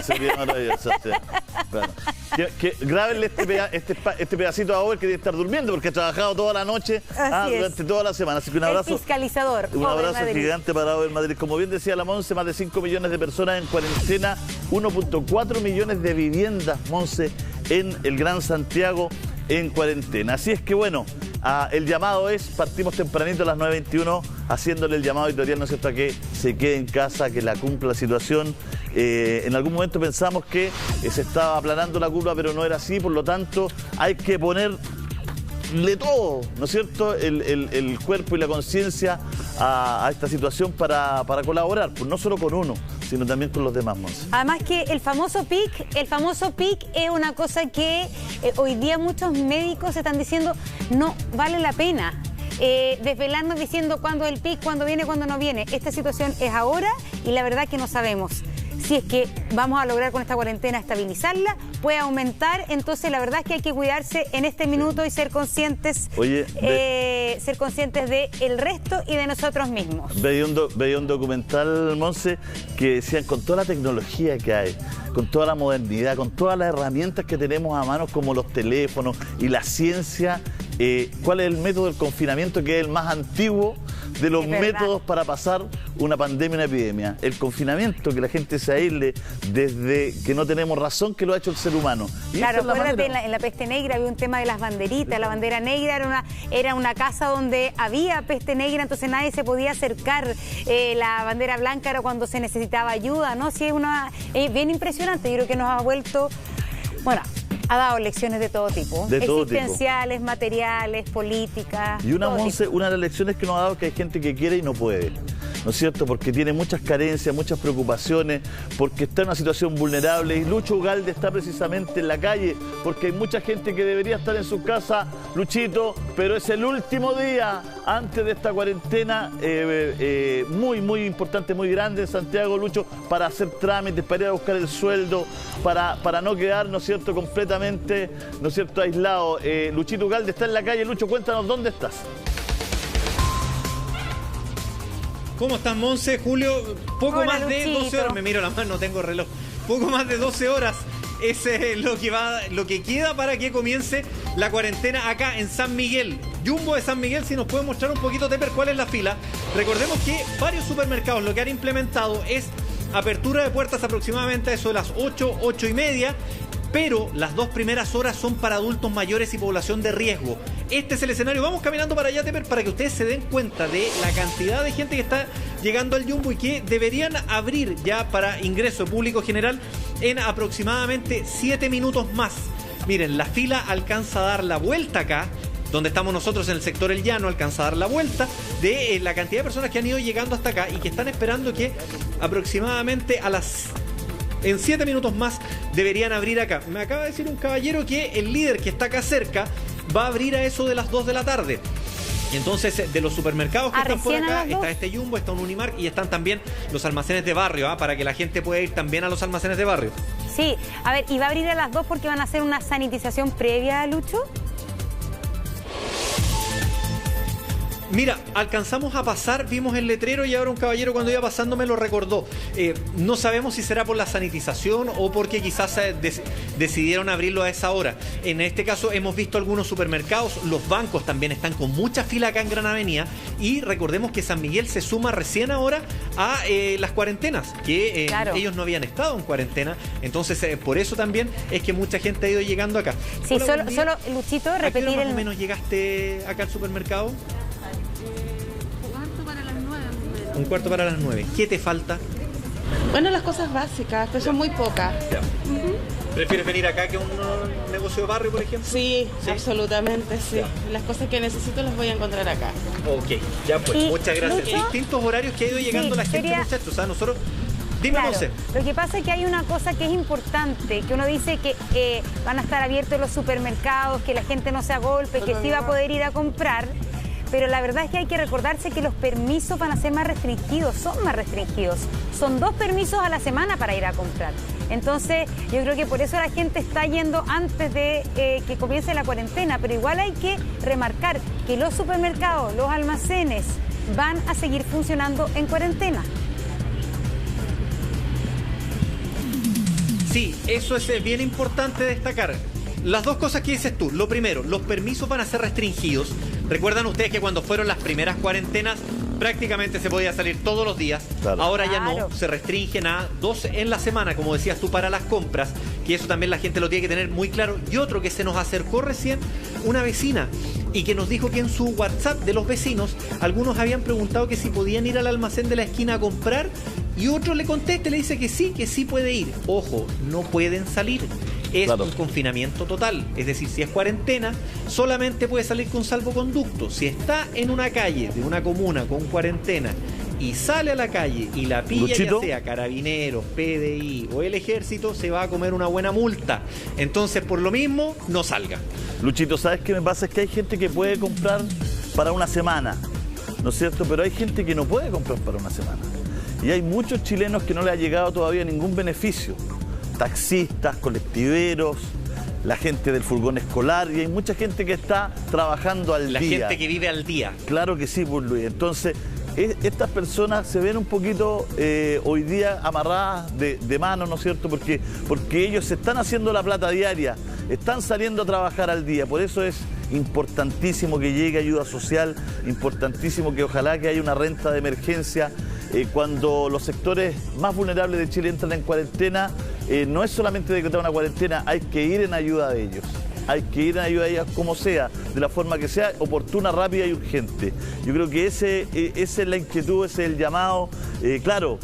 sería maravilloso. Sí. Bueno. Grábenle este pedacito a Over, que debe estar durmiendo porque ha trabajado toda la noche durante toda la semana. Así que un abrazo. El fiscalizador. Un abrazo gigante para Over Madrid. Como bien decía la Monse, más de 5 millones de personas en cuarentena, 1.4 millones de viviendas, Monse, en el Gran Santiago en cuarentena. Así es que bueno, el llamado es, partimos tempranito a las 9:21, haciéndole el llamado editorial, ¿no es cierto?, a que se quede en casa, que la cumpla la situación. En algún momento pensamos que se estaba aplanando la curva, pero no era así, por lo tanto hay que ponerle todo, ¿no es cierto?, el cuerpo y la conciencia a esta situación para colaborar, pues no solo con uno, sino también con los demás, Monse. Además que el famoso PIC es una cosa que hoy día muchos médicos están diciendo no vale la pena desvelarnos diciendo cuándo es el PIC, cuándo viene, cuándo no viene. Esta situación es ahora y la verdad que no sabemos si es que vamos a lograr con esta cuarentena estabilizarla, puede aumentar, entonces la verdad es que hay que cuidarse en este minuto y ser conscientes, ser conscientes del resto y de nosotros mismos. Veía un documental, Monse, que decían con toda la tecnología que hay, con toda la modernidad, con todas las herramientas que tenemos a mano como los teléfonos y la ciencia, ¿cuál es el método del confinamiento que es el más antiguo de los métodos para pasar una pandemia, una epidemia? El confinamiento, que la gente se aísle desde que no tenemos razón, que lo ha hecho el ser humano. Y claro, acuérdate, en la peste negra había un tema de las banderitas. La bandera negra era una casa donde había peste negra, entonces nadie se podía acercar. La bandera blanca era cuando se necesitaba ayuda, ¿no? Sí, es bien impresionante. Yo creo que nos ha vuelto, bueno, ha dado lecciones de todo tipo, existenciales, materiales, políticas. Y una de las lecciones que nos ha dado es que hay gente que quiere y no puede, ¿no es cierto? Porque tiene muchas carencias, muchas preocupaciones, porque está en una situación vulnerable. Y Lucho Ugalde está precisamente en la calle, porque hay mucha gente que debería estar en su casa, Luchito, pero es el último día antes de esta cuarentena muy importante, muy grande en Santiago, Lucho, para hacer trámites, para ir a buscar el sueldo, para no quedar, ¿no es cierto?, completamente, ¿no es cierto?, aislado. Luchito Ugalde está en la calle. Lucho, cuéntanos dónde estás. ¿Cómo estás, Monse? Julio, poco Hola, más de 12 horas, me miro la mano, no tengo reloj. Poco más de 12 horas es lo que queda para que comience la cuarentena acá en San Miguel. Jumbo de San Miguel, si nos puede mostrar un poquito, Tepper, cuál es la fila. Recordemos que varios supermercados lo que han implementado es apertura de puertas aproximadamente a eso de las 8, 8:30, pero las 2 primeras horas son para adultos mayores y población de riesgo. Este es el escenario. Vamos caminando para allá, Tepper, para que ustedes se den cuenta de la cantidad de gente que está llegando al Jumbo y que deberían abrir ya para ingreso público general en aproximadamente 7 minutos más. Miren, la fila alcanza a dar la vuelta acá, donde estamos nosotros en el sector El Llano, alcanza a dar la vuelta de la cantidad de personas que han ido llegando hasta acá y que están esperando que aproximadamente en 7 minutos más deberían abrir acá. Me acaba de decir un caballero que el líder que está acá cerca va a abrir a eso de las 2 de la tarde. Entonces, de los supermercados que están por acá, está este Jumbo, está un Unimark y están también los almacenes de barrio, para que la gente pueda ir también a los almacenes de barrio. Sí, a ver, ¿y va a abrir a las 2 porque van a hacer una sanitización previa, Lucho? Mira, alcanzamos a pasar, vimos el letrero y ahora un caballero cuando iba pasando me lo recordó. No sabemos si será por la sanitización o porque quizás decidieron abrirlo a esa hora. En este caso hemos visto algunos supermercados, los bancos también están con mucha fila acá en Gran Avenida y recordemos que San Miguel se suma recién ahora a las cuarentenas, que claro, ellos no habían estado en cuarentena, entonces por eso también es que mucha gente ha ido llegando acá. Sí, hola, solo Luchito, repetir ¿A qué hora más o menos llegaste acá al supermercado? Un cuarto para las 9. ¿Qué te falta? Bueno, las cosas básicas, pero son muy pocas. ¿Prefieres venir acá que a un negocio de barrio, por ejemplo? Sí, absolutamente, sí. Ya. Las cosas que necesito las voy a encontrar acá. Ok, ya pues, muchas gracias. Lucho, distintos horarios que ha ido llegando la gente, muchachos. O sea, nosotros... Dime, claro, José. lo que pasa es que hay una cosa que es importante, que uno dice que van a estar abiertos los supermercados, que la gente no se agolpe, que sí va a poder ir a comprar. Pero la verdad es que hay que recordarse que los permisos van a ser más restringidos, son más restringidos. Son 2 permisos a la semana para ir a comprar. Entonces, yo creo que por eso la gente está yendo antes de que comience la cuarentena. Pero igual hay que remarcar que los supermercados, los almacenes, van a seguir funcionando en cuarentena. Sí, eso es bien importante destacar. Las dos cosas que dices tú. Lo primero, los permisos van a ser restringidos. Recuerdan ustedes que cuando fueron las primeras cuarentenas prácticamente se podía salir todos los días. Claro. Ahora ya Claro. no, se restringen a 2 en la semana, como decías tú, para las compras, que eso también la gente lo tiene que tener muy claro. Y otro que se nos acercó recién, una vecina, y que nos dijo que en su WhatsApp de los vecinos, algunos habían preguntado que si podían ir al almacén de la esquina a comprar, y otro le contesta, le dice que sí puede ir. Ojo, no pueden salir. Es Claro. un confinamiento total. Es decir, si es cuarentena, solamente puede salir con salvoconducto. Si está en una calle de una comuna con cuarentena y sale a la calle y la pilla, Luchito, ya sea Carabineros, PDI o el Ejército, se va a comer una buena multa. Entonces, por lo mismo, no salga. Luchito, ¿sabes qué me pasa? Es que hay gente que puede comprar para una semana, ¿no es cierto? Pero hay gente que no puede comprar para una semana. Y hay muchos chilenos que no les ha llegado todavía ningún beneficio. Taxistas, colectiveros, la gente del furgón escolar, y hay mucha gente que está trabajando al La día. gente que vive al día. Claro que sí, pues, Luis. Entonces, estas personas se ven un poquito hoy día amarradas de mano, ¿no es cierto? Porque ellos se están haciendo la plata diaria, están saliendo a trabajar al día. Por eso es importantísimo que llegue ayuda social, importantísimo que ojalá que haya una renta de emergencia. Cuando los sectores más vulnerables de Chile entran en cuarentena, no es solamente decretar una cuarentena, hay que ir en ayuda de ellos. Hay que ir en ayuda de ellos como sea, de la forma que sea, oportuna, rápida y urgente. Yo creo que esa es la inquietud, ese es el llamado. Claro,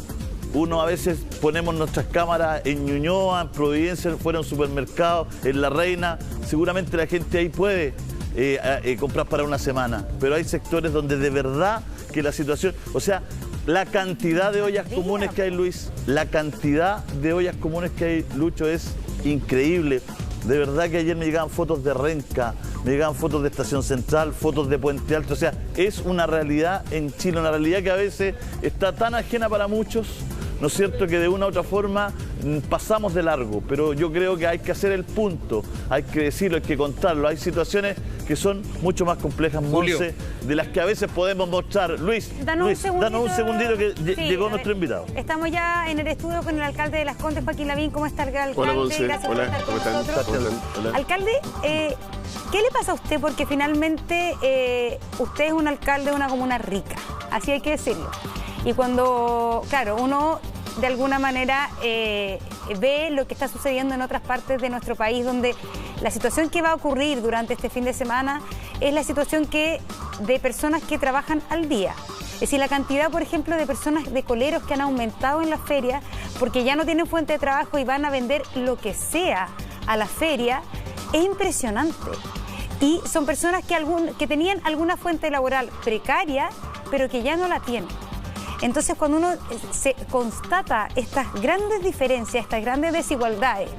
uno a veces ponemos nuestras cámaras en Ñuñoa, en Providencia, fuera en un supermercado, en La Reina. Seguramente la gente ahí puede comprar para una semana, pero hay sectores donde de verdad que la situación, o sea, la cantidad de ollas comunes que hay, Luis, la cantidad de ollas comunes que hay, Lucho, es increíble. De verdad que ayer me llegaban fotos de Renca, me llegaban fotos de Estación Central, fotos de Puente Alto. O sea, es una realidad en Chile, una realidad que a veces está tan ajena para muchos, ¿no es cierto?, que de una u otra forma pasamos de largo. Pero yo creo que hay que hacer el punto, hay que decirlo, hay que contarlo. Hay situaciones que son mucho más complejas, Monse, de las que a veces podemos mostrar. Luis, danos un segundito que llegó nuestro invitado. Estamos ya en el estudio con el alcalde de Las Condes, Joaquín Lavín. ¿Cómo está, alcalde? Hola, Monse. Gracias Hola, por estar ¿cómo con están? nosotros. Hola. Alcalde, ¿qué le pasa a usted? Porque finalmente usted es un alcalde de una comuna rica, así hay que decirlo. Y cuando, claro, uno de alguna manera ve lo que está sucediendo en otras partes de nuestro país, donde la situación que va a ocurrir durante este fin de semana es la situación de personas que trabajan al día. Es decir, la cantidad, por ejemplo, de personas, de coleros que han aumentado en la feria porque ya no tienen fuente de trabajo y van a vender lo que sea a la feria, es impresionante. Y son personas que tenían alguna fuente laboral precaria, pero que ya no la tienen. Entonces, cuando uno se constata estas grandes diferencias, estas grandes desigualdades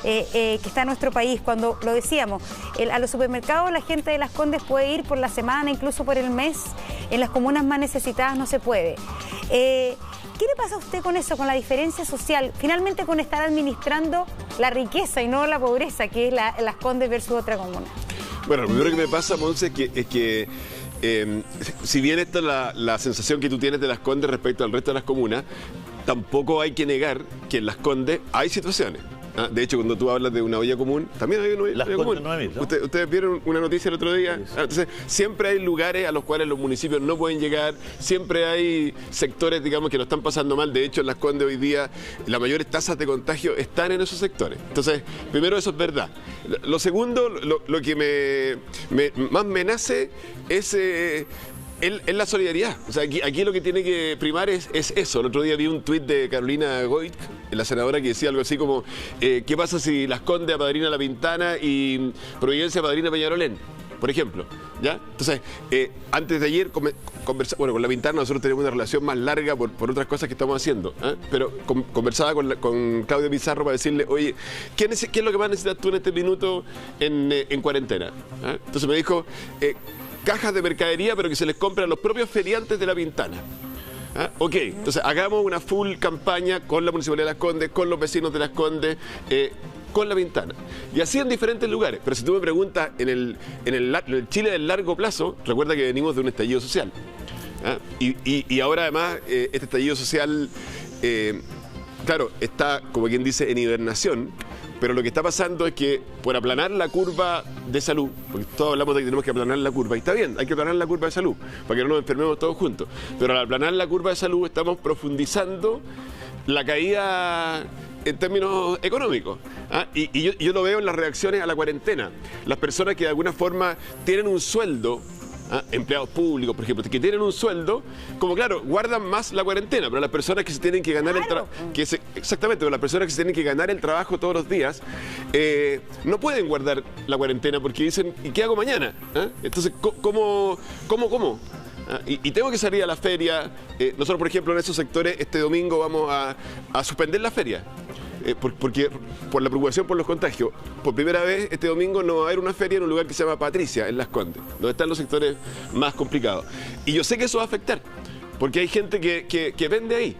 que está en nuestro país, cuando lo decíamos, a los supermercados la gente de Las Condes puede ir por la semana, incluso por el mes, en las comunas más necesitadas no se puede. ¿Qué le pasa a usted con eso, con la diferencia social? Finalmente, con estar administrando la riqueza y no la pobreza, que es Las Condes versus otra comuna. Bueno, lo primero que me pasa, Monse, es que si bien esta es la sensación que tú tienes de Las Condes respecto al resto de las comunas, tampoco hay que negar que en Las Condes hay situaciones. De hecho, cuando tú hablas de una olla común, también hay una olla común. 9.000, ¿no? Ustedes vieron una noticia el otro día. Sí, sí. Entonces, siempre hay lugares a los cuales los municipios no pueden llegar, siempre hay sectores, digamos, que lo están pasando mal. De hecho, en Las Condes hoy día las mayores tasas de contagio están en esos sectores. Entonces, primero, eso es verdad. Lo segundo, lo que más me nace es la solidaridad. O sea, aquí lo que tiene que primar es eso. El otro día vi un tuit de Carolina Goit, la senadora, que decía algo así como ¿qué pasa si Las Condes apadrina La Pintana y Providencia apadrina Peñalolén? Por ejemplo, ¿ya? Entonces, antes de ayer con La Pintana nosotros tenemos una relación más larga por otras cosas que estamos haciendo, pero conversaba con Claudio Pizarro para decirle, oye, ¿qué es lo que más necesitas tú en este minuto en cuarentena? Entonces me dijo, cajas de mercadería, pero que se les compre a los propios feriantes de La Pintana. Ok, entonces hagamos una full campaña con la Municipalidad de Las Condes, con los vecinos de Las Condes, con La Pintana. Y así en diferentes lugares. Pero si tú me preguntas, en el Chile del largo plazo, recuerda que venimos de un estallido social. Y ahora además este estallido social claro, está, como quien dice, en hibernación, pero lo que está pasando es que por aplanar la curva de salud, porque todos hablamos de que tenemos que aplanar la curva, y está bien, hay que aplanar la curva de salud, para que no nos enfermemos todos juntos, pero al aplanar la curva de salud estamos profundizando la caída en términos económicos. Y yo lo veo en las reacciones a la cuarentena. Las personas que de alguna forma tienen un sueldo, empleados públicos, por ejemplo, que tienen un sueldo, como claro, guardan más la cuarentena, pero las personas que se tienen que ganar el trabajo, exactamente, pero las personas que se tienen que ganar el trabajo todos los días, no pueden guardar la cuarentena porque dicen, ¿y qué hago mañana? Entonces, ¿cómo? Y tengo que salir a la feria. Nosotros, por ejemplo, en esos sectores, este domingo vamos a suspender la feria. Porque por la preocupación por los contagios, por primera vez este domingo no va a haber una feria en un lugar que se llama Patricia, en Las Condes, donde están los sectores más complicados. Y yo sé que eso va a afectar, porque hay gente que vende ahí.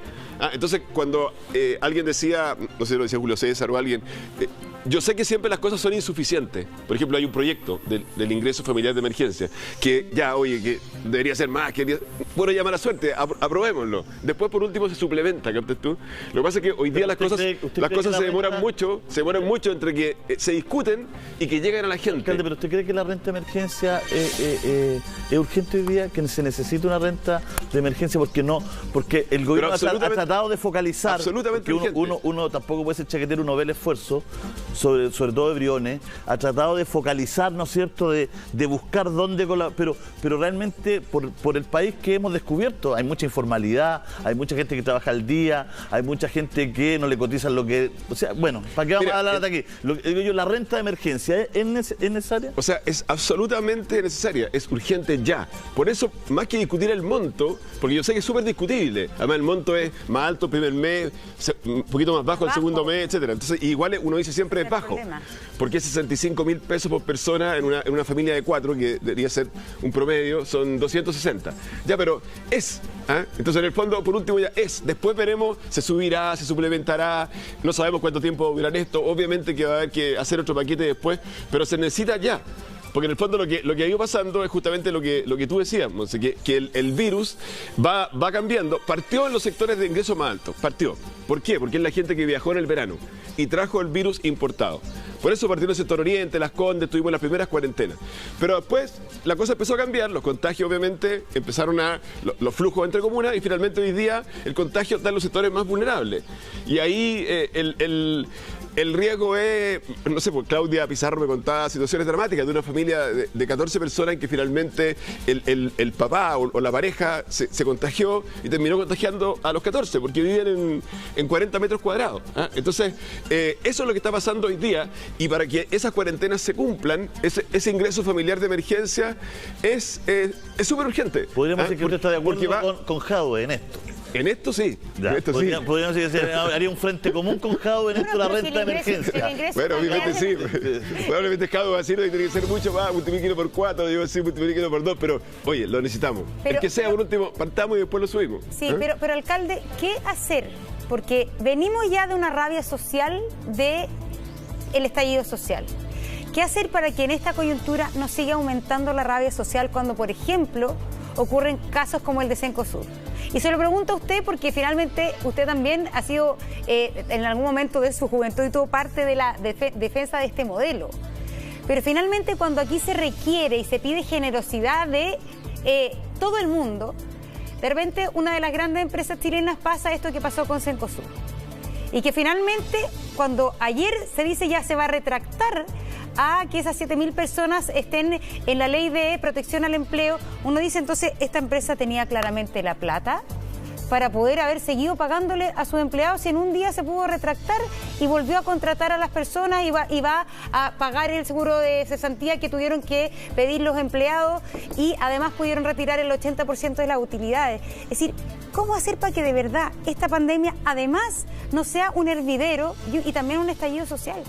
Entonces, cuando alguien decía, no sé si lo decía Julio César o alguien, yo sé que siempre las cosas son insuficientes. Por ejemplo, hay un proyecto del ingreso familiar de emergencia que ya, oye, que debería ser más, que bueno, ya mala suerte, aprobémoslo. Después, por último, se suplementa, ¿captas tú? Lo que pasa es que hoy día las cosas se demoran mucho entre que se discuten y que lleguen a la gente. Alcalde, ¿pero usted cree que la renta de emergencia es urgente hoy día? ¿Que se necesita una renta de emergencia? Porque el gobierno ha tratado de focalizar. Absolutamente urgente. Uno tampoco puede ser chaquetero, uno ve el esfuerzo, sobre todo de Briones, ha tratado de focalizar, ¿no es cierto?, de buscar dónde colaborar, pero realmente por el país que hemos descubierto, hay mucha informalidad, hay mucha gente que trabaja al día, hay mucha gente que no le cotizan lo que... O sea, bueno, ¿para qué vamos a hablar de aquí? La renta de emergencia, ¿es necesaria? O sea, es absolutamente necesaria, es urgente ya. Por eso, más que discutir el monto, porque yo sé que es súper discutible, además el monto es más alto el primer mes, un poquito más bajo el segundo mes, etcétera. Entonces, igual uno dice siempre es bajo, porque 65.000 pesos por persona en una familia de 4, que debería ser un promedio, son 260. Ya, pero es. Entonces, en el fondo, por último, ya es. Después veremos, se subirá, se suplementará, no sabemos cuánto tiempo durará esto, obviamente que va a haber que hacer otro paquete después, pero se necesita ya. Porque en el fondo lo que ha ido pasando es justamente lo que tú decías, Monse, que el virus va cambiando. Partió en los sectores de ingresos más altos, partió. ¿Por qué? Porque es la gente que viajó en el verano y trajo el virus importado. Por eso partió en el sector oriente, Las Condes, tuvimos las primeras cuarentenas. Pero después la cosa empezó a cambiar, los contagios obviamente empezaron los flujos entre comunas y finalmente hoy día el contagio está en los sectores más vulnerables. Y ahí el riesgo es, no sé, pues Claudia Pizarro me contaba situaciones dramáticas de una familia de 14 personas en que finalmente el papá o la pareja se contagió y terminó contagiando a los 14 porque vivían en 40 metros cuadrados. Entonces, eso es lo que está pasando hoy día y para que esas cuarentenas se cumplan, ese ingreso familiar de emergencia es súper urgente. Podríamos decir que usted está de acuerdo con Jadwe en esto. En esto sí. Podríamos decir que haría un frente común con Jadwe en esto, la renta de emergencia. Bueno, obviamente sí. Probablemente Jadwe va a decir que tiene que ser mucho más, multiplíquelo por 4, yo sí, multiplíquelo por 2, pero oye, lo necesitamos. El que sea, por último, partamos y después lo subimos. Sí, pero alcalde, ¿qué hacer? Porque venimos ya de una rabia social del estallido social. ¿Qué hacer para que en esta coyuntura no siga aumentando la rabia social cuando, por ejemplo, ocurren casos como el de Cencosud? Y se lo pregunto a usted porque finalmente usted también ha sido en algún momento de su juventud y tuvo parte de la defensa de este modelo. Pero finalmente cuando aquí se requiere y se pide generosidad de todo el mundo, de repente una de las grandes empresas chilenas pasa esto que pasó con Cencosud. Y que finalmente cuando ayer se dice ya se va a retractar a que esas 7.000 personas estén en la ley de protección al empleo, uno dice entonces esta empresa tenía claramente la plata para poder haber seguido pagándole a sus empleados y en un día se pudo retractar y volvió a contratar a las personas y va a pagar el seguro de cesantía que tuvieron que pedir los empleados y además pudieron retirar el 80% de las utilidades. Es decir, ¿cómo hacer para que de verdad esta pandemia además no sea un hervidero y también un estallido social?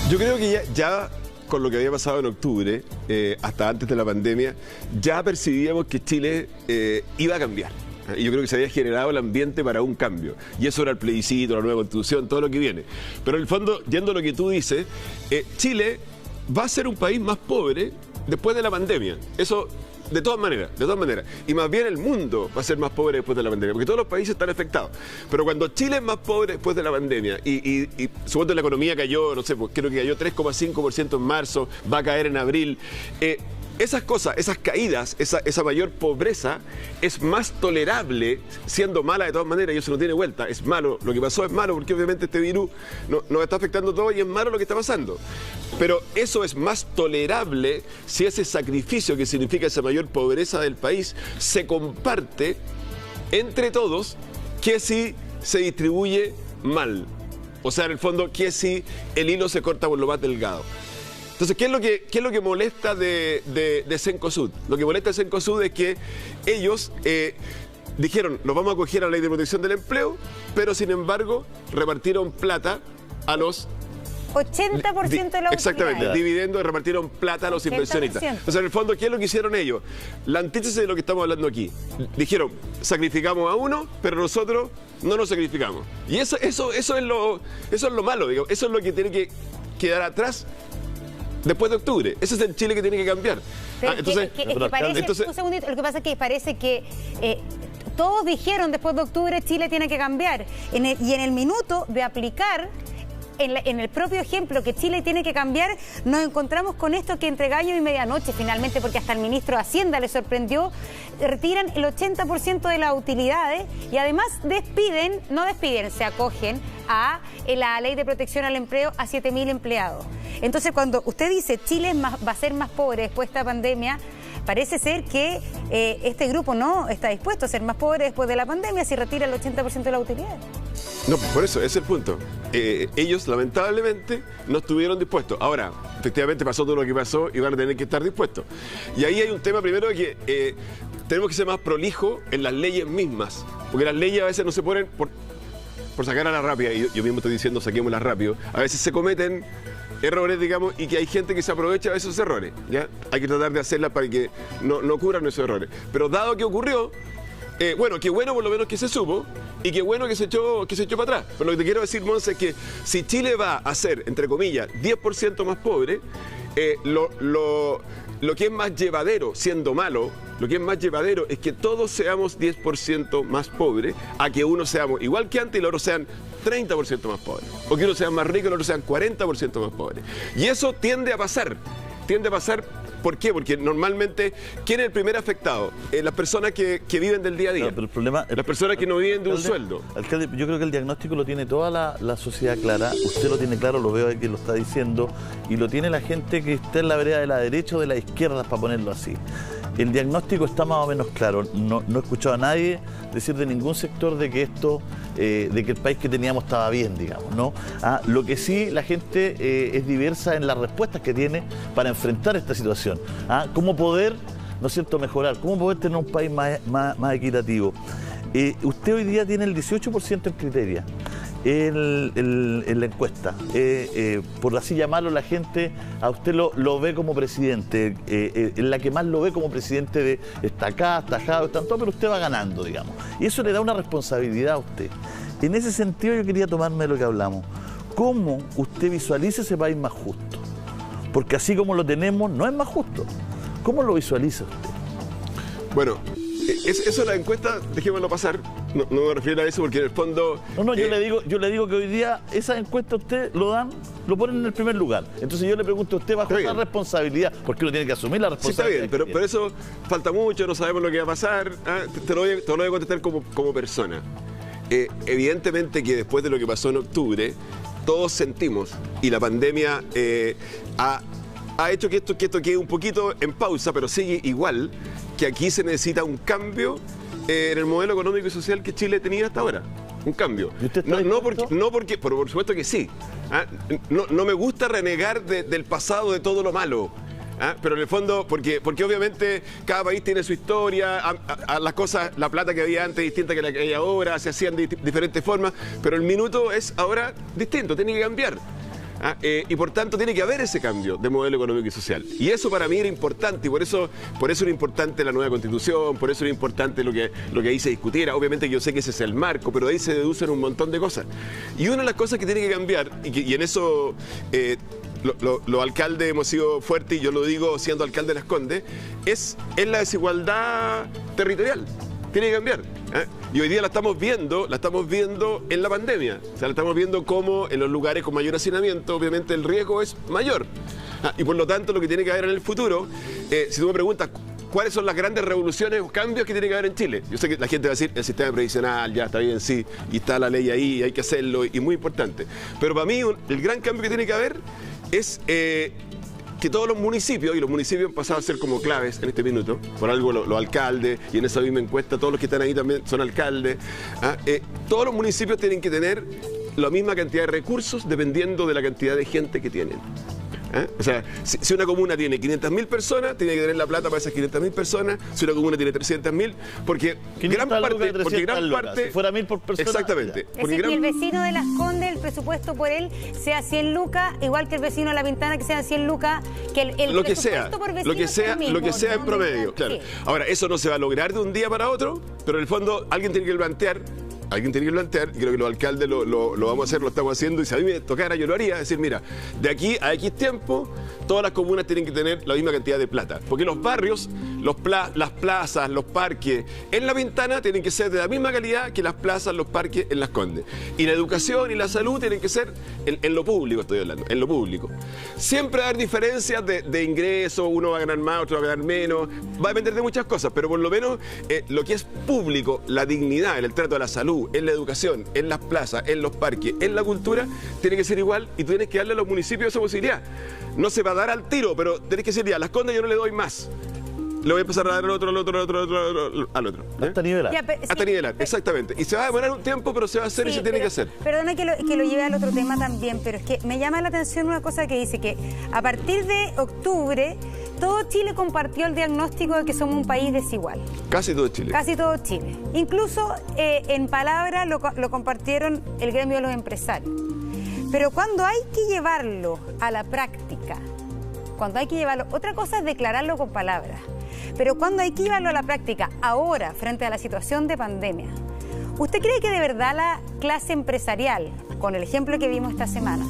Yo creo que ya con lo que había pasado en octubre, hasta antes de la pandemia, ya percibíamos que Chile iba a cambiar. Y yo creo que se había generado el ambiente para un cambio. Y eso era el plebiscito, la nueva constitución, todo lo que viene. Pero en el fondo, yendo a lo que tú dices, Chile va a ser un país más pobre después de la pandemia. Eso de todas maneras. Y más bien el mundo va a ser más pobre después de la pandemia, porque todos los países están afectados. Pero cuando Chile es más pobre después de la pandemia y supongo que la economía cayó, no sé, pues creo que cayó 3,5% en marzo, va a caer en abril. Esas cosas, esas caídas, esa mayor pobreza es más tolerable, siendo mala de todas maneras, y eso no tiene vuelta, es malo, lo que pasó es malo, porque obviamente este virus nos está afectando todo y es malo lo que está pasando. Pero eso es más tolerable si ese sacrificio que significa esa mayor pobreza del país se comparte entre todos, que si se distribuye mal. O sea, en el fondo, que si el hilo se corta por lo más delgado. Entonces, ¿qué es lo que molesta de Cencosud? Lo que molesta de Cencosud es que ellos dijeron, nos vamos a acoger a la Ley de Protección del Empleo, pero sin embargo repartieron plata a los 80% de la utilidad. Exactamente, dividendos, repartieron plata a los 80%. inversionistas. Entonces, en el fondo, ¿qué es lo que hicieron ellos? La antítesis de lo que estamos hablando aquí. Dijeron, sacrificamos a uno, pero nosotros no nos sacrificamos. Y eso es lo malo, digo. Eso es lo que tiene que quedar atrás después de octubre. Ese es el Chile que tiene que cambiar. Entonces, un segundito, lo que pasa es que parece que todos dijeron después de octubre Chile tiene que cambiar. Y en el minuto de aplicar, en el propio ejemplo que Chile tiene que cambiar, nos encontramos con esto que entre gallo y medianoche finalmente, porque hasta el ministro de Hacienda le sorprendió, retiran el 80% de las utilidades y además se acogen a la Ley de Protección al Empleo a 7.000 empleados. Entonces, cuando usted dice Chile va a ser más pobre después de esta pandemia, parece ser que este grupo no está dispuesto a ser más pobre después de la pandemia si retira el 80% de la utilidad. No, por eso, ese es el punto. Ellos, lamentablemente, no estuvieron dispuestos. Ahora, efectivamente pasó todo lo que pasó y van a tener que estar dispuestos. Y ahí hay un tema primero que tenemos que ser más prolijos en las leyes mismas. Porque las leyes a veces no se ponen por sacar a la rápida, y yo mismo estoy diciendo saquémoslas rápido. A veces se cometen errores, digamos, y que hay gente que se aprovecha de esos errores, ¿ya? Hay que tratar de hacerlas para que no ocurran esos errores. Pero dado que ocurrió, bueno, qué bueno por lo menos que se supo y qué bueno que se echó para atrás. Pero lo que te quiero decir, Monse, es que si Chile va a ser, entre comillas, 10% más pobre, lo que es más llevadero, siendo malo, lo que es más llevadero es que todos seamos 10% más pobres, a que unos seamos igual que antes y los otros sean 30% más pobres. O que unos sean más ricos y los otros sean 40% más pobres. Y eso tiende a pasar. ¿Por qué? Porque normalmente, ¿quién es el primer afectado? Las personas que viven del día a día. No, pero el problema, las personas que no viven de un sueldo. Alcalde, yo creo que el diagnóstico lo tiene toda la sociedad clara. Usted lo tiene claro, lo veo ahí que lo está diciendo. Y lo tiene la gente que está en la vereda de la derecha o de la izquierda, para ponerlo así. El diagnóstico está más o menos claro. No he escuchado a nadie decir de ningún sector de que esto, de que el país que teníamos estaba bien, digamos, ¿no? Lo que sí, la gente es diversa en las respuestas que tiene para enfrentar esta situación. ¿Cómo poder, no es cierto, mejorar? ¿Cómo poder tener un país más equitativo? Usted hoy día tiene el 18% en Criteria. En la encuesta, por así llamarlo, la gente a usted lo ve como presidente, en la que más lo ve como presidente de está acá, está allá, está todo, pero usted va ganando, digamos. Y eso le da una responsabilidad a usted. En ese sentido yo quería tomarme de lo que hablamos. ¿Cómo usted visualiza ese país más justo? Porque así como lo tenemos, no es más justo. ¿Cómo lo visualiza usted? Bueno, eso de la encuesta, dejémoslo pasar. No me refiero a eso porque en el fondo... No, yo le digo que hoy día esas encuestas usted lo ponen en el primer lugar. Entonces yo le pregunto a usted bajo esa responsabilidad, porque uno tiene que asumir la responsabilidad. Sí, está bien, pero eso falta mucho, no sabemos lo que va a pasar. Te lo voy a contestar como persona. Evidentemente que después de lo que pasó en octubre, todos sentimos, y la pandemia ha hecho que esto quede un poquito en pausa, pero sigue igual, que aquí se necesita un cambio en el modelo económico y social que Chile tenía hasta ahora. Un cambio. No porque, por supuesto que sí. No me gusta renegar del pasado, de todo lo malo. Pero en el fondo, porque obviamente cada país tiene su historia, las cosas, la plata que había antes es distinta que la que hay ahora, se hacían de diferentes formas, pero el minuto es ahora distinto, tiene que cambiar. Y por tanto tiene que haber ese cambio de modelo económico y social. Y eso para mí era importante, y por eso era importante la nueva Constitución, por eso era importante lo que ahí se discutiera. Obviamente que yo sé que ese es el marco, pero de ahí se deducen un montón de cosas. Y una de las cosas que tiene que cambiar, y en eso los alcaldes hemos sido fuertes, y yo lo digo siendo alcalde de Las Condes, es la desigualdad territorial. Tiene que cambiar. Y hoy día la estamos viendo en la pandemia. O sea, la estamos viendo como en los lugares con mayor hacinamiento, obviamente el riesgo es mayor. Y por lo tanto, lo que tiene que haber en el futuro, si tú me preguntas, ¿cuáles son las grandes revoluciones o cambios que tiene que haber en Chile? Yo sé que la gente va a decir, el sistema previsional, ya está bien, sí, y está la ley ahí, hay que hacerlo, y muy importante. Pero para mí, el gran cambio que tiene que haber es que todos los municipios, y los municipios han pasado a ser como claves en este minuto, por algo los alcaldes, y en esa misma encuesta todos los que están ahí también son alcaldes, todos los municipios tienen que tener la misma cantidad de recursos dependiendo de la cantidad de gente que tienen. O sea, si una comuna tiene 500.000 personas, tiene que tener la plata para esas 500.000 personas. Si una comuna tiene 300.000, porque gran parte, si fuera 1.000 por persona. Exactamente. Es decir, que el vecino de Las Condes, el presupuesto por él sea 100 lucas, igual que el vecino de La Pintana que sean 100 lucas, que el lo que presupuesto sea, por vecino lo que sea en promedio, claro. Sí. Ahora, eso no se va a lograr de un día para otro, pero en el fondo alguien tiene que plantear, y creo que los alcaldes lo vamos a hacer, lo estamos haciendo, y si a mí me tocara yo lo haría, es decir, mira, de aquí a X tiempo, todas las comunas tienen que tener la misma cantidad de plata, porque los barrios, las plazas, los parques en La Pintana tienen que ser de la misma calidad que las plazas, los parques en Las Condes, y la educación y la salud tienen que ser en lo público, estoy hablando, en lo público. Siempre va a haber diferencias de ingresos, uno va a ganar más, otro va a ganar menos, va a depender de muchas cosas, pero por lo menos lo que es público, la dignidad, el trato a la salud, en la educación, en las plazas, en los parques, en la cultura, tiene que ser igual, y tú tienes que darle a los municipios esa posibilidad. No se va a dar al tiro, pero tenés que decir, ya, a Las Condes yo no le doy más. Le voy a empezar a dar al otro. Hasta nivelar. Hasta nivelar, exactamente. Y se va a demorar un tiempo, pero se va a hacer y se tiene que hacer. Perdona que lo lleve al otro tema también, pero es que me llama la atención una cosa que dice que a partir de octubre todo Chile compartió el diagnóstico de que somos un país desigual. Casi todo Chile. Casi todo Chile. Incluso en palabras lo compartieron el gremio de los empresarios. Pero cuando hay que llevarlo a la práctica, otra cosa es declararlo con palabras, pero cuando hay que llevarlo a la práctica, ahora, frente a la situación de pandemia, ¿usted cree que de verdad la clase empresarial, con el ejemplo que vimos esta semana,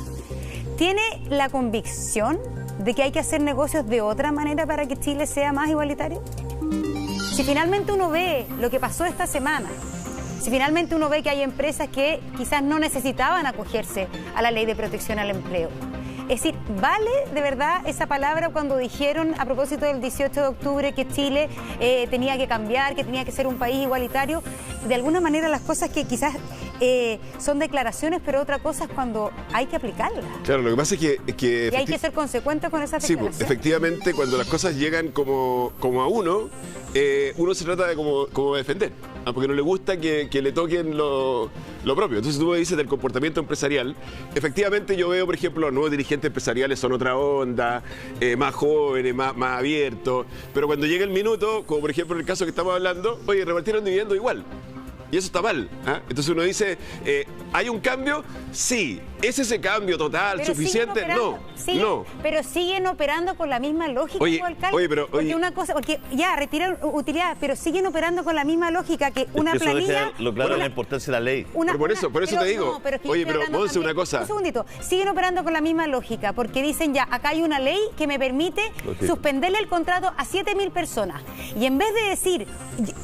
tiene la convicción de que hay que hacer negocios de otra manera para que Chile sea más igualitario? Si finalmente uno ve lo que pasó esta semana, si finalmente uno ve que hay empresas que quizás no necesitaban acogerse a la ley de protección al empleo, es decir, ¿vale de verdad esa palabra cuando dijeron a propósito del 18 de octubre que Chile tenía que cambiar, que tenía que ser un país igualitario? De alguna manera las cosas que quizás son declaraciones, pero otra cosa es cuando hay que aplicarlas. Claro, lo que pasa es que y hay que ser consecuente con esas declaraciones. Sí, efectivamente, cuando las cosas llegan como a uno se trata de como defender, porque no le gusta que le toquen lo propio. Entonces tú me dices del comportamiento empresarial. Efectivamente yo veo, por ejemplo, los nuevos dirigentes empresariales son otra onda, más jóvenes, más abiertos, pero cuando llega el minuto, como por ejemplo en el caso que estamos hablando, oye, repartieron dividendos igual. Y eso está mal. Entonces uno dice, ¿hay un cambio? Sí. ¿Es ese cambio total, pero suficiente? No. Pero siguen operando con la misma lógica, alcalde. Porque una cosa, porque ya retiran utilidad, pero siguen operando con la misma lógica que una planilla. Lo claro es la importancia de la ley. Por eso te digo. Pero Monse, una cosa. Un segundito. Siguen operando con la misma lógica, porque dicen ya, acá hay una ley que me permite suspenderle el contrato a 7.000 personas. Y en vez de decir,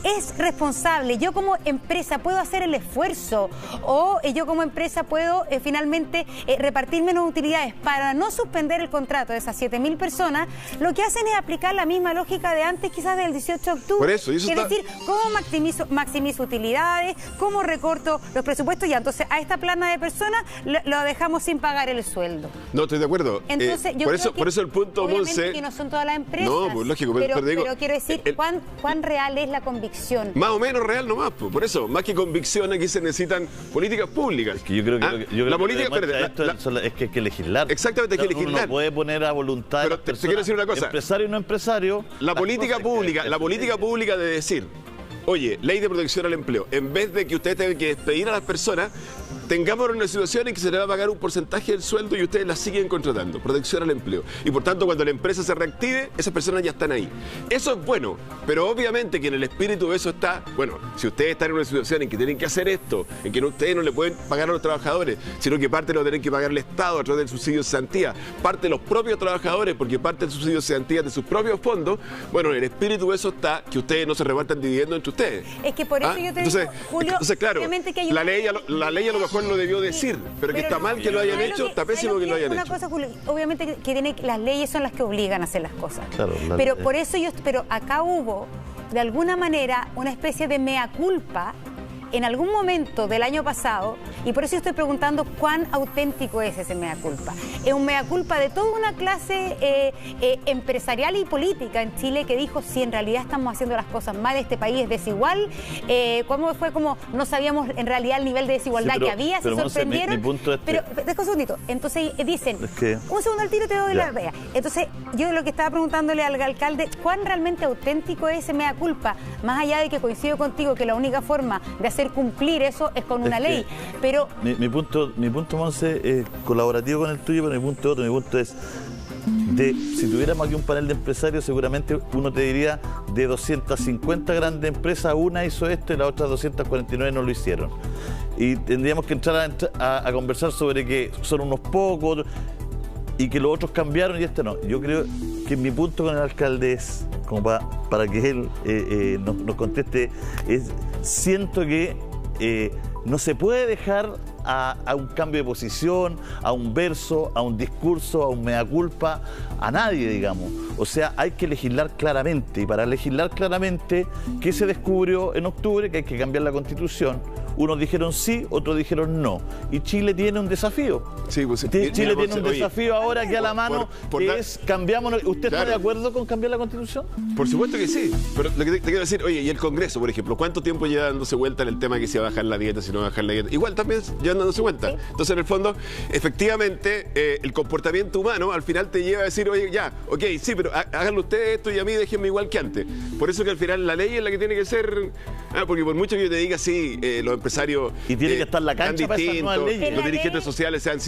es responsable, yo como empresa puedo hacer el esfuerzo, o yo como empresa puedo finalmente repartir menos utilidades para no suspender el contrato de esas 7.000 personas, lo que hacen es aplicar la misma lógica de antes, quizás del 18 de octubre. Por eso, es decir, cómo maximizo utilidades, cómo recorto los presupuestos, ya entonces a esta plana de personas lo dejamos sin pagar el sueldo. No, estoy de acuerdo. Entonces, por eso el punto, Monse, que no son todas las empresas. No, pues lógico, pero quiero decir, ¿cuán real es la convicción? Más o menos real nomás, pues. Por eso, más que convicción, aquí se necesitan políticas públicas. Es que yo creo que la política, es que hay que legislar. Exactamente, hay que legislar. Uno no puede poner a voluntad. Pero te quiero decir una cosa. Empresario o no empresario. La política pública de decir, oye, ley de protección al empleo, en vez de que ustedes tengan que despedir a las personas, tengamos una situación en que se le va a pagar un porcentaje del sueldo y ustedes la siguen contratando, protección al empleo. Y por tanto, cuando la empresa se reactive, esas personas ya están ahí. Eso es bueno, pero obviamente que en el espíritu de eso está, bueno, si ustedes están en una situación en que tienen que hacer esto, en que ustedes no le pueden pagar a los trabajadores, sino que parte lo tienen que pagar el Estado a través del subsidio de cesantía, parte de los propios trabajadores, porque parte del subsidio de cesantía de sus propios fondos, bueno, en el espíritu de eso está que ustedes no se repartan dividendos entre ustedes. Es que por eso yo te digo, Julio, entonces, claro, obviamente que hay la ley a lo mejor lo debió decir, pero que está mal que lo hayan hecho, está pésimo que lo hayan hecho. Una cosa, Julio, obviamente que las leyes son las que obligan a hacer las cosas. Claro, pero por eso pero acá hubo, de alguna manera, una especie de mea culpa en algún momento del año pasado, y por eso estoy preguntando cuán auténtico es ese mea culpa. Es un mea culpa de toda una clase empresarial y política en Chile que dijo, si en realidad estamos haciendo las cosas mal, este país es desigual, ¿cómo fue como no sabíamos en realidad el nivel de desigualdad que había? Se sorprendieron. Mi punto es pero, deja un segundito. Entonces dicen, un segundo al tiro te doy la idea. Entonces, yo lo que estaba preguntándole al alcalde, ¿cuán realmente auténtico es ese mea culpa? Más allá de que coincido contigo que la única forma de hacer cumplir eso es con una ley, pero... Mi punto, Monse, es colaborativo con el tuyo, pero mi punto es otro. Mi punto es, si tuviéramos aquí un panel de empresarios, seguramente uno te diría, de 250 grandes empresas, una hizo esto y las otras 249 no lo hicieron. Y tendríamos que entrar a conversar sobre que son unos pocos y que los otros cambiaron y este no. Yo creo que mi punto con el alcalde es, como para que él nos conteste, es, siento que no se puede dejar a un cambio de posición, a un verso, a un discurso, a un mea culpa, a nadie, digamos. O sea, hay que legislar claramente, y para legislar claramente, ¿qué se descubrió en octubre? Que hay que cambiar la Constitución. Unos dijeron sí, otros dijeron no. Y Chile tiene un desafío. Sí, pues, Chile tiene un desafío ahora que a la mano, que es cambiamos. ¿Usted está de acuerdo con cambiar la Constitución? Por supuesto que sí. Pero lo que te quiero decir, oye, y el Congreso, por ejemplo, ¿cuánto tiempo lleva dándose vuelta en el tema que si va a bajar la dieta, si no va a bajar la dieta? Igual también llevan dándose vuelta. ¿Sí? Entonces, en el fondo, efectivamente, el comportamiento humano al final te lleva a decir, oye, ya, ok, sí, pero háganlo ustedes esto y a mí déjenme igual que antes. Por eso que al final la ley es la que tiene que ser... porque por mucho que yo te diga, sí, los empresarios... Y tiene que estar la cancha para esas nuevas leyes. Los dirigentes sociales sean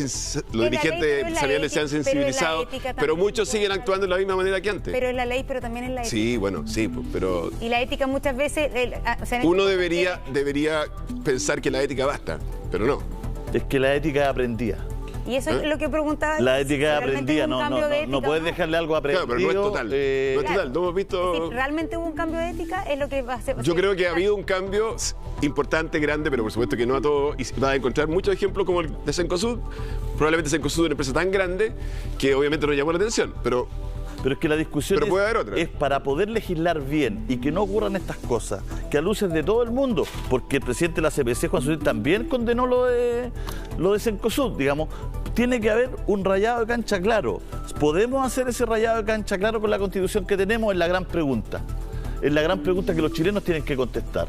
empresariales sean sensibilizados, pero muchos siguen actuando de la misma manera que antes. Pero es la ley, pero también es la ética. Sí, bueno, sí, pero... Y la ética muchas veces... uno debería pensar que la ética basta, pero no. Es que la ética aprendía. Y eso es lo que preguntaba. La ética aprendía, no puedes dejarle algo aprendido. Claro, pero no es total. No es total, no hemos visto... Es decir, ¿realmente hubo un cambio de ética? Es lo que va a ser. Yo creo que ha habido un cambio importante, grande, pero por supuesto que no a todo. Y vas a encontrar muchos ejemplos como el de Cencosud. Probablemente Cencosud es una empresa tan grande que obviamente nos llamó la atención, pero es que la discusión es para poder legislar bien y que no ocurran estas cosas, que a luces de todo el mundo, porque el presidente de la CPC, Juan Solís, también condenó lo de Cencosud, digamos. Tiene que haber un rayado de cancha claro. ¿Podemos hacer ese rayado de cancha claro con la Constitución que tenemos? Es la gran pregunta. Es la gran pregunta que los chilenos tienen que contestar.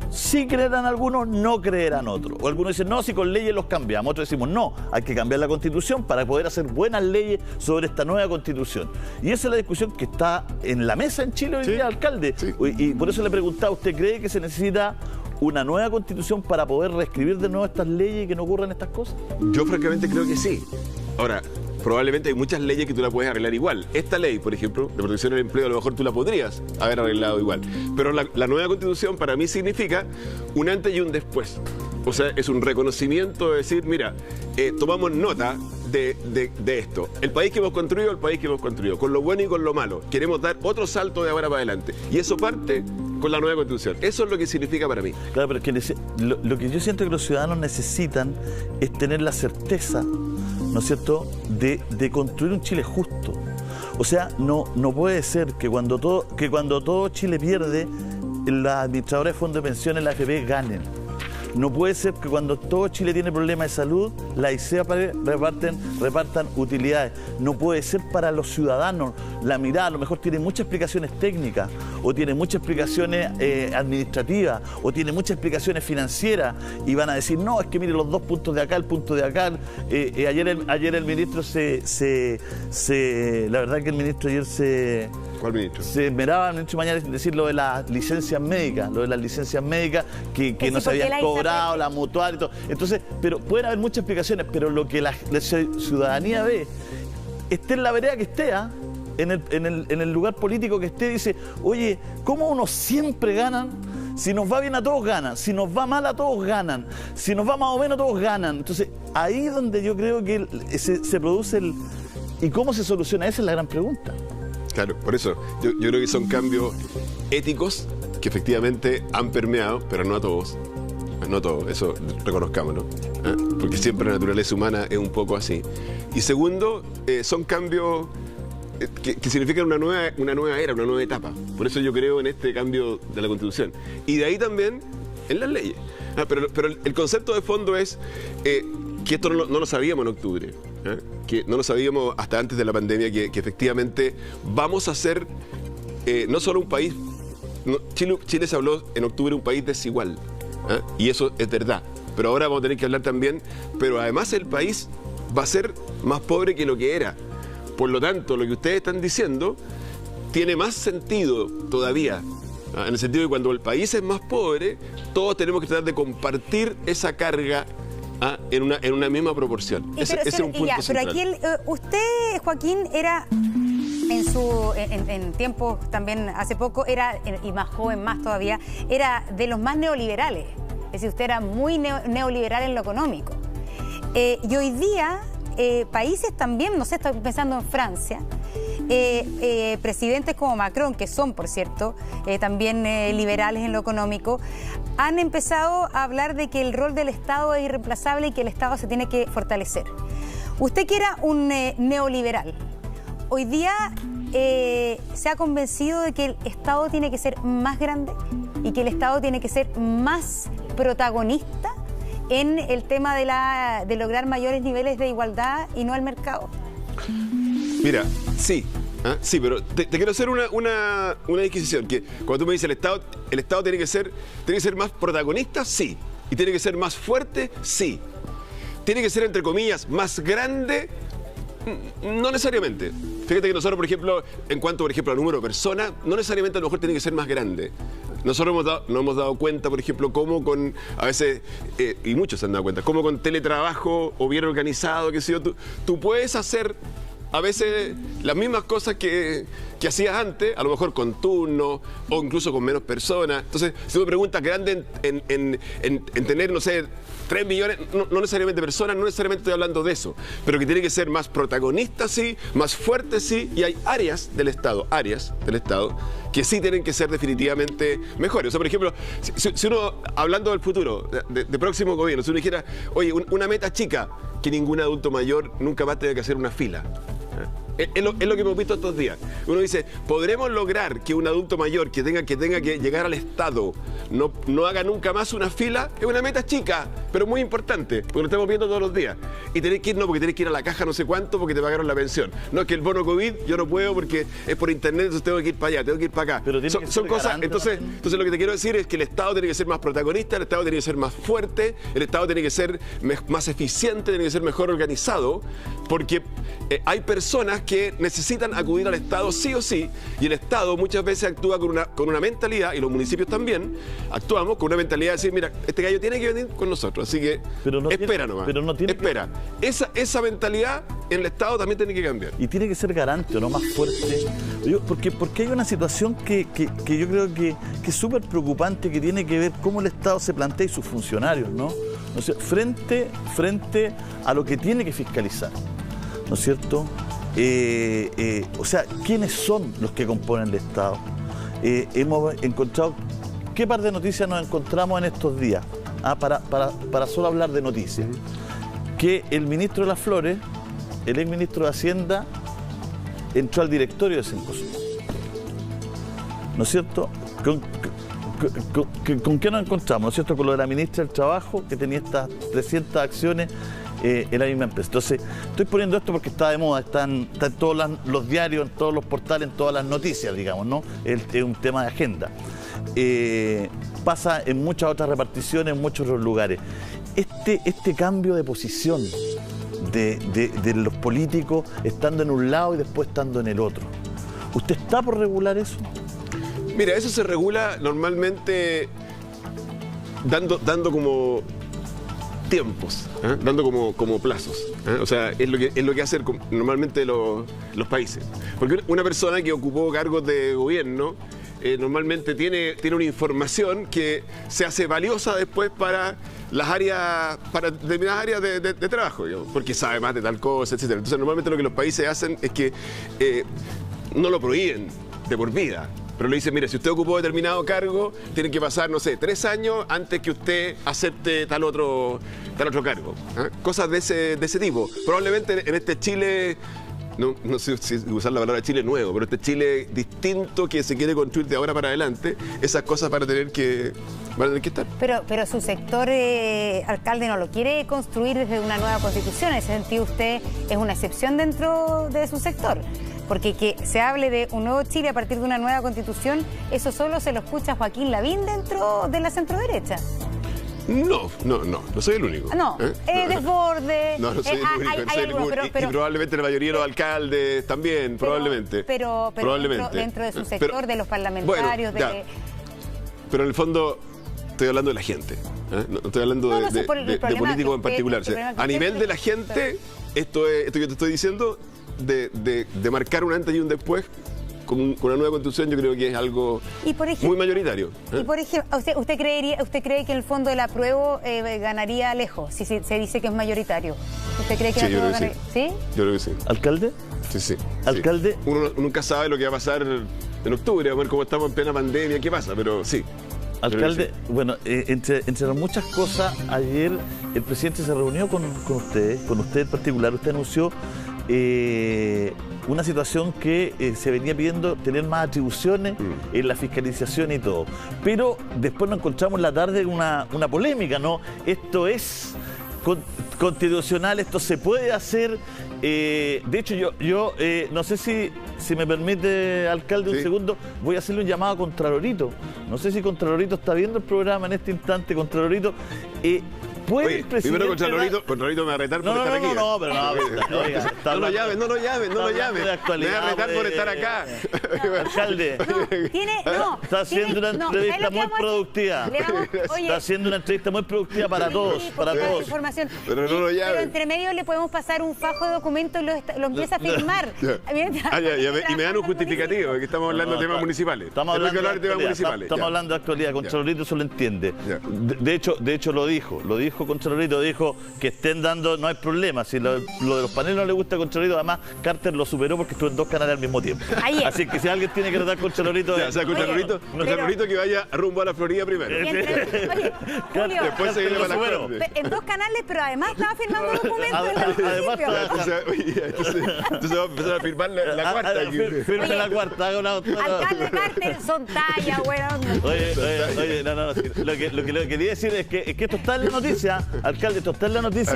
Sí creerán algunos, no creerán otros. O algunos dicen, no, si con leyes los cambiamos. Otros decimos, no, hay que cambiar la Constitución para poder hacer buenas leyes sobre esta nueva Constitución. Y esa es la discusión que está en la mesa en Chile hoy día, alcalde. Sí. Y por eso le preguntaba, ¿usted cree que se necesita una nueva Constitución para poder reescribir de nuevo estas leyes y que no ocurran estas cosas? Yo francamente creo que sí. Ahora, probablemente hay muchas leyes que tú la puedes arreglar igual. Esta ley, por ejemplo, de protección del empleo, a lo mejor tú la podrías haber arreglado igual. Pero la nueva Constitución para mí significa un antes y un después. O sea, es un reconocimiento de decir, mira, tomamos nota de esto. El país que hemos construido, con lo bueno y con lo malo. Queremos dar otro salto de ahora para adelante. Y eso parte con la nueva Constitución. Eso es lo que significa para mí. Claro, pero es que lo que yo siento que los ciudadanos necesitan es tener la certeza, ¿no es cierto?, de construir un Chile justo. O sea, no puede ser que cuando todo Chile pierde, las administradoras de fondos de pensiones, la AFP, ganen. No puede ser que cuando todo Chile tiene problemas de salud, la ICEA repartan utilidades. No puede ser para los ciudadanos. La mirada a lo mejor tiene muchas explicaciones técnicas, o tiene muchas explicaciones administrativas, o tiene muchas explicaciones financieras, y van a decir, no, es que mire los dos puntos de acá, el punto de acá. Ayer el ministro la verdad que el ministro ayer se ¿Cuál ministro? Se esmeraba el ministro Mañalich en decir lo de las licencias médicas, que no se habían cobrado, la mutual y todo. Entonces, pero pueden haber muchas explicaciones, pero lo que la ciudadanía ve, esté en la vereda que esté, en el lugar político que esté, dice, oye, ¿cómo unos siempre ganan? Si nos va bien a todos ganan, si nos va mal a todos ganan, si nos va más o menos todos ganan. Entonces, ahí es donde yo creo que se produce el... ¿Y cómo se soluciona? Esa es la gran pregunta. Claro, por eso yo creo que son cambios éticos que efectivamente han permeado, pero no a todos. No a todos, eso reconozcámoslo. Porque siempre la naturaleza humana es un poco así. Y segundo, son cambios que significan una nueva era, una nueva etapa. Por eso yo creo en este cambio de la Constitución. Y de ahí también en las leyes. Pero el concepto de fondo es que esto no lo sabíamos en octubre. Que no lo sabíamos hasta antes de la pandemia, que efectivamente vamos a ser no solo un país... Chile se habló en octubre de un país desigual. Y eso es verdad. Pero ahora vamos a tener que hablar también, pero además el país va a ser más pobre que lo que era. Por lo tanto, lo que ustedes están diciendo tiene más sentido todavía, en el sentido de que cuando el país es más pobre, todos tenemos que tratar de compartir esa carga en una misma proporción. Ese es un punto central. Pero aquí usted, Joaquín, era en tiempos también hace poco, era, y más joven más todavía, era de los más neoliberales. Es decir, usted era muy neoliberal en lo económico. Y hoy día... países también, no sé, estoy pensando en Francia, presidentes como Macron, que son, por cierto, también liberales en lo económico, han empezado a hablar de que el rol del Estado es irreemplazable y que el Estado se tiene que fortalecer. Usted que era un neoliberal, hoy día se ha convencido de que el Estado tiene que ser más grande y que el Estado tiene que ser más protagonista en el tema de lograr mayores niveles de igualdad y no al mercado. Mira, sí, pero te quiero hacer una disquisición, que cuando tú me dices el Estado tiene que ser más protagonista, sí, y tiene que ser más fuerte, sí. Tiene que ser, entre comillas, más grande, no necesariamente. Fíjate que nosotros, por ejemplo, en cuanto, por ejemplo, al número de personas, no necesariamente a lo mejor tiene que ser más grande. Nosotros nos hemos dado cuenta, por ejemplo, cómo a veces, y muchos se han dado cuenta, cómo con teletrabajo o bien organizado, qué sé yo, tú puedes hacer a veces las mismas cosas que hacías antes, a lo mejor con turno o incluso con menos personas. Entonces, si tú me preguntas grande en tener, no sé, 3 millones, no necesariamente personas, no necesariamente estoy hablando de eso, pero que tiene que ser más protagonista, sí, más fuerte, sí, y hay áreas del Estado que sí tienen que ser definitivamente mejores. O sea, por ejemplo, si uno, hablando del futuro, de próximo gobierno, si uno dijera, oye, una meta chica, que ningún adulto mayor nunca más tenga que hacer una fila. Es lo que hemos visto estos días. Uno dice, ¿podremos lograr que un adulto mayor que tenga que llegar al Estado no haga nunca más una fila? Es una meta chica, pero muy importante, porque lo estamos viendo todos los días. Y tenés que ir, no, porque tenés que ir a la caja no sé cuánto porque te pagaron la pensión. No, es que el bono COVID yo no puedo porque es por internet, entonces tengo que ir para allá, tengo que ir para acá. Pero son cosas, entonces lo que te quiero decir es que el Estado tiene que ser más protagonista, el Estado tiene que ser más fuerte, el Estado tiene que ser más eficiente, tiene que ser mejor organizado, porque hay personas que necesitan acudir al Estado sí o sí, y el Estado muchas veces actúa con una mentalidad, y los municipios también actuamos con una mentalidad de decir, mira, este gallo tiene que venir con nosotros, así que espera nomás. Pero no tiene espera. Esa mentalidad en el Estado también tiene que cambiar. Y tiene que ser garante, ¿no? Más fuerte. Porque hay una situación que yo creo que es súper preocupante, que tiene que ver cómo el Estado se plantea y sus funcionarios, ¿no? O sea, frente a lo que tiene que fiscalizar, ¿no es cierto? O sea, ¿quiénes son los que componen el Estado? Hemos encontrado, ¿qué par de noticias nos encontramos en estos días? Para solo hablar de noticias. Que el ministro de las Flores, el exministro de Hacienda, entró al directorio de Cencosud. ¿No es cierto? ¿Con qué nos encontramos? ¿No es cierto? Con lo de la ministra del Trabajo, que tenía estas 300 acciones en la misma empresa. Entonces, estoy poniendo esto porque está de moda, está en todos los diarios, en todos los portales, en todas las noticias, digamos, ¿no? Es un tema de agenda. Pasa en muchas otras reparticiones, en muchos otros lugares. Este cambio de posición de los políticos, estando en un lado y después estando en el otro. ¿Usted está por regular eso? Mira, eso se regula normalmente dando como tiempos, dando como plazos. O sea, es lo que hacen normalmente los países. Porque una persona que ocupó cargos de gobierno normalmente tiene una información que se hace valiosa después para las áreas, para determinadas áreas de trabajo, digamos, porque sabe más de tal cosa, etcétera. Entonces, normalmente lo que los países hacen es que no lo prohíben de por vida. Pero le dicen, mire, si usted ocupó determinado cargo, tienen que pasar, no sé, 3 años antes que usted acepte tal otro cargo. Cosas de ese tipo. Probablemente en este Chile, no sé si usar la palabra Chile nuevo, pero este Chile distinto que se quiere construir de ahora para adelante, esas cosas van a tener que estar. Pero su sector, alcalde, no lo quiere construir desde una nueva constitución. En ese sentido, usted es una excepción dentro de su sector. Porque que se hable de un nuevo Chile a partir de una nueva constitución, eso solo se lo escucha Joaquín Lavín dentro de la centroderecha. No soy el único. No, Desborde. No soy el único. Y probablemente la mayoría de los alcaldes también, probablemente. Pero probablemente. Dentro de su sector, de los parlamentarios, Pero en el fondo estoy hablando de la gente. No estoy hablando de políticos en particular. A nivel de la gente, esto que te estoy diciendo, de marcar un antes y un después con una nueva constitución, yo creo que es algo muy mayoritario. Y por ejemplo, ¿usted cree que en el fondo el apruebo ganaría lejos si se dice que es mayoritario? ¿Usted cree que sí, el apruebo ganaría? ¿Sí? Yo creo que sí. ¿Alcalde? Sí. ¿Alcalde? Uno nunca sabe lo que va a pasar en octubre, a ver cómo estamos en plena pandemia, qué pasa, pero sí. Alcalde, bueno, entre muchas cosas, ayer el presidente se reunió con usted en particular. Usted anunció una situación que se venía pidiendo tener más atribuciones en la fiscalización y todo. Pero después nos encontramos en la tarde una polémica, ¿no? Esto es constitucional, esto se puede hacer. De hecho, yo no sé si me permite, alcalde, un segundo, voy a hacerle un llamado a Contralorito. No sé si Contralorito está viendo el programa en este instante. Contralorito, ¿puede el presidente... Primero Contralorito me va a retar por estar aquí. No lo llames. Me va a retar por estar acá. Alcalde, está haciendo una entrevista muy productiva. Está haciendo una entrevista muy productiva para todos. Pero no lo llames. Pero entre medio le podemos pasar un fajo de documentos y lo empieza a firmar. Y me dan un justificativo, que estamos hablando de temas municipales. Estamos hablando de actualidad. Contralorito eso lo entiende. De hecho lo dijo Contralorito, dijo que estén dando, no hay problema. Si lo de los paneles no le gusta a Contralorito, además Carter lo superó porque estuvo en 2 canales al mismo tiempo. Así que si alguien tiene que tratar con Contralorito... O sea, Contralorito que vaya rumbo a la Florida primero. Julio, después se viene para la en 2 canales, pero además estaba firmando documentos. Entonces va a empezar a firmar la cuarta. Firme la cuarta. Alcalde Carter, son talla, weón. Oye, no. Lo que quería decir es que esto está en la noticia, alcalde, esto está en la noticia.